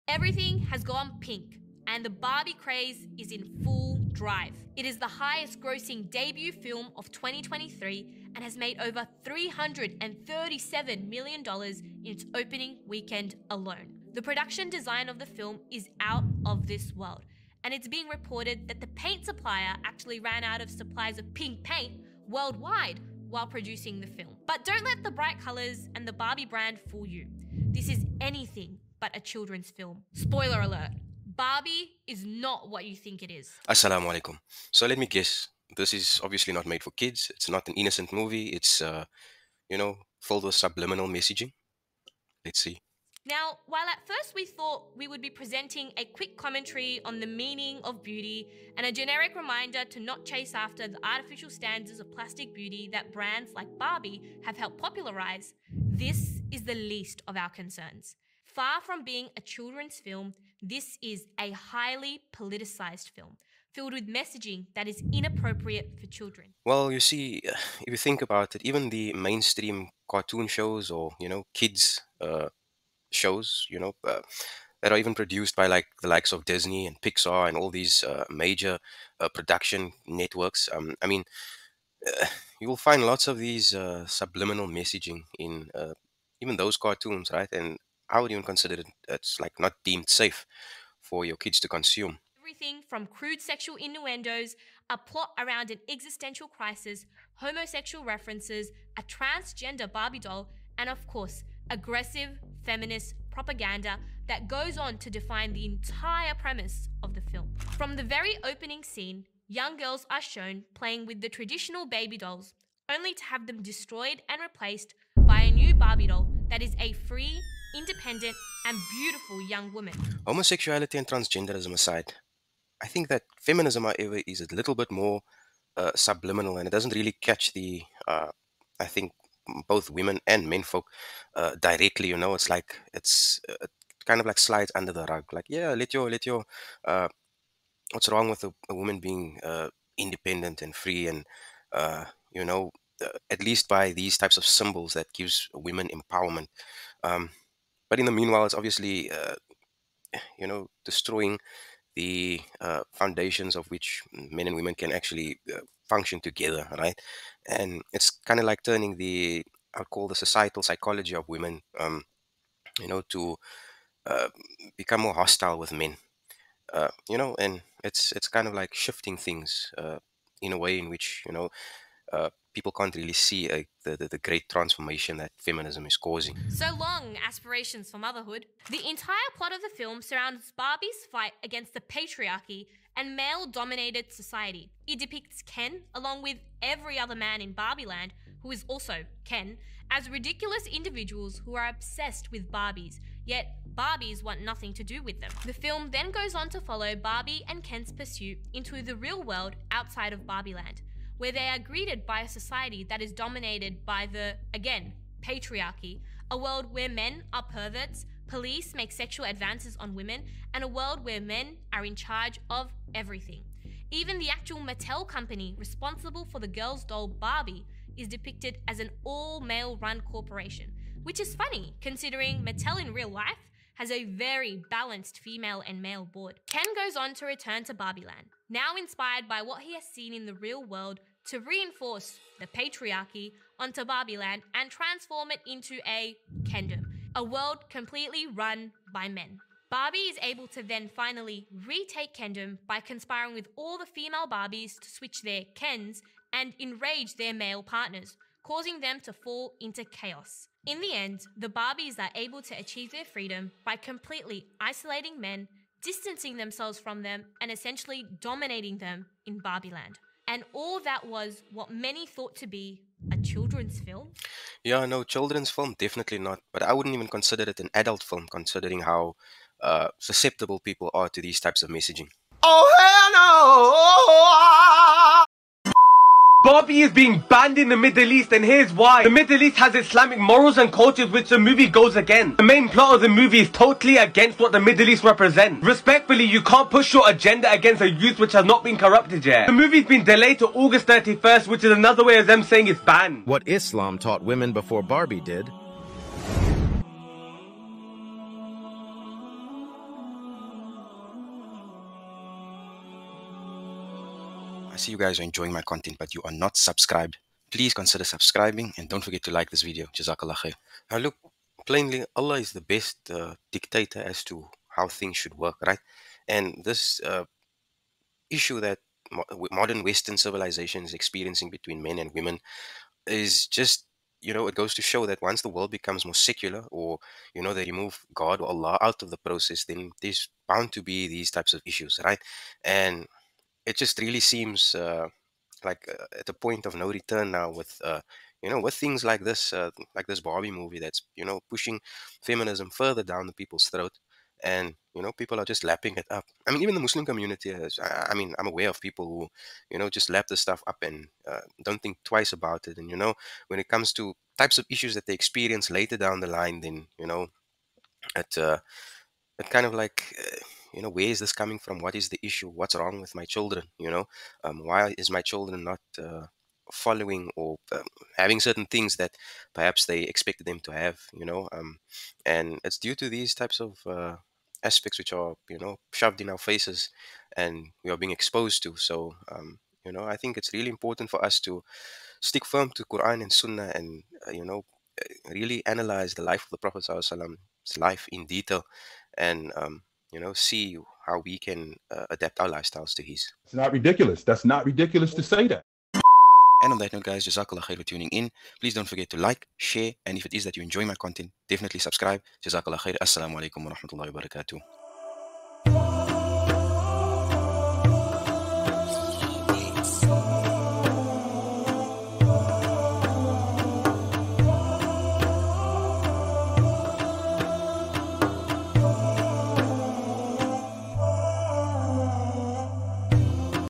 Everything has gone pink, and the Barbie craze is in full drive. It is the highest grossing debut film of 2023 and has made over $337 million in its opening weekend alone. The production design of the film is out of this world, and it's being reported that the paint supplier actually ran out of supplies of pink paint worldwide while producing the film. But don't let the bright colors and the Barbie brand fool you. This is anything but a children's film. Spoiler alert, Barbie is not what you think it is. Assalamu alaikum. So let me guess. This is obviously not made for kids. It's not an innocent movie. It's, filled with subliminal messaging. Let's see. Now, while at first we thought we would be presenting a quick commentary on the meaning of beauty and a generic reminder to not chase after the artificial standards of plastic beauty that brands like Barbie have helped popularize, this is the least of our concerns. Far from being a children's film, this is a highly politicized film, filled with messaging that is inappropriate for children. Well, you see, if you think about it, even the mainstream cartoon shows or, kids shows, that are even produced by like the likes of Disney and Pixar and all these major production networks. You will find lots of these subliminal messaging in even those cartoons, right? And I would even consider it's like not deemed safe for your kids to consume. Everything from crude sexual innuendos, a plot around an existential crisis, homosexual references, a transgender Barbie doll, and of course, aggressive feminist propaganda that goes on to define the entire premise of the film. From the very opening scene, young girls are shown playing with the traditional baby dolls, only to have them destroyed and replaced by a new Barbie doll that is a free, independent, and beautiful young woman. Homosexuality and transgenderism aside, I think that feminism, however, is a little bit more subliminal, and it doesn't really catch the, I think, both women and men folk directly. It's like it's kind of like slides under the rug. Like, yeah, let your what's wrong with a woman being independent and free, and at least by these types of symbols that gives women empowerment. But in the meanwhile, it's obviously destroying the foundations of which men and women can actually function together, right? And it's kind of like turning I'll call the societal psychology of women, to become more hostile with men, and it's kind of like shifting things in a way in which, people can't really see the great transformation that feminism is causing. So long, aspirations for motherhood. The entire plot of the film surrounds Barbie's fight against the patriarchy and male-dominated society. It depicts Ken, along with every other man in Barbie Land, who is also Ken, as ridiculous individuals who are obsessed with Barbies, yet Barbies want nothing to do with them. The film then goes on to follow Barbie and Ken's pursuit into the real world outside of Barbie Land, where they are greeted by a society that is dominated by the, again, patriarchy, a world where men are perverts, police make sexual advances on women, and a world where men are in charge of everything. Even the actual Mattel company responsible for the girl's doll Barbie is depicted as an all-male run corporation, which is funny considering Mattel in real life has a very balanced female and male board. Ken goes on to return to Barbie Land, now inspired by what he has seen in the real world, to reinforce the patriarchy onto Barbie Land and transform it into a Kendom, a world completely run by men. Barbie is able to then finally retake Kendom by conspiring with all the female Barbies to switch their Kens and enrage their male partners, causing them to fall into chaos. In the end, the Barbies are able to achieve their freedom by completely isolating men, distancing themselves from them, and essentially dominating them in Barbie Land. And all that was what many thought to be a children's film. Yeah, no, children's film, definitely not. But I wouldn't even consider it an adult film, considering how susceptible people are to these types of messaging. Oh, hell no! Barbie is being banned in the Middle East, and here's why. The Middle East has Islamic morals and cultures which the movie goes against. The main plot of the movie is totally against what the Middle East represents. Respectfully, you can't push your agenda against a youth which has not been corrupted yet. The movie's been delayed to August 31st, which is another way of them saying it's banned. What Islam taught women before Barbie did I see you guys are enjoying my content, but you are not subscribed. Please consider subscribing and don't forget to like this video. Jazakallah khair. Now look, plainly, Allah is the best dictator as to how things should work, right? And this issue that modern Western civilization is experiencing between men and women is just, it goes to show that once the world becomes more secular, or they remove God or Allah out of the process, then there's bound to be these types of issues, right? And it just really seems at a point of no return now with with things like this Barbie movie that's pushing feminism further down the people's throat. And people are just lapping it up. I mean, even the Muslim community is, I mean, I'm aware of people who just lap this stuff up and don't think twice about it. And when it comes to types of issues that they experience later down the line, then it it kind of where is this coming from? What is the issue? What's wrong with my children? Why is my children not following or having certain things that perhaps they expected them to have? And it's due to these types of aspects which are shoved in our faces and we are being exposed to. So I think it's really important for us to stick firm to Quran and Sunnah, and really analyze the life of the Prophet Prophet's life in detail, and see how we can adapt our lifestyles to his. It's not ridiculous. That's not ridiculous to say that. And on that note, guys, Jazakallah khair for tuning in. Please don't forget to like, share, and if it is that you enjoy my content, definitely subscribe. Jazakallah khair. Assalamu alaikum wa rahmatullahi wa barakatuh.